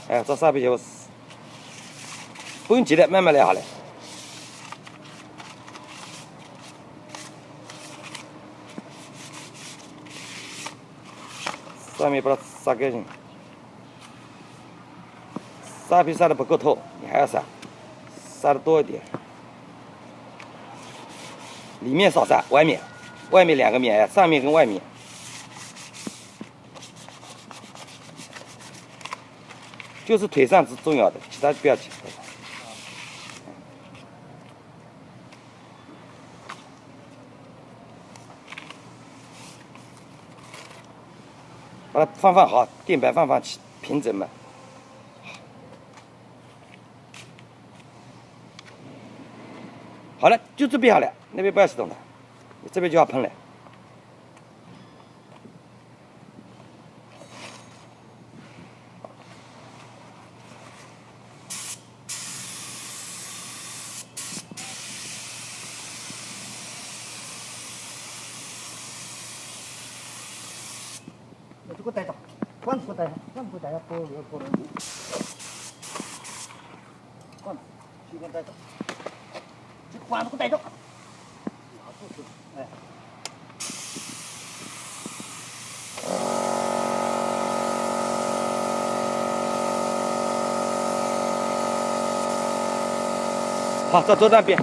哎，这沙皮就不用急的，慢慢来好了。上面把它杀干净，沙皮杀的不够透，你还要杀，杀的多一点。里面少杀，外面2个面，上面跟外面。就是腿上是重要的，其他不要紧。把它放好，垫板放齐，平整嘛。好了，就这边好了，那边不要洗动了，这边就要喷了。这个带着，管子带上，不能。管子，随便带着，这管子给带着。哎。好，这左转边。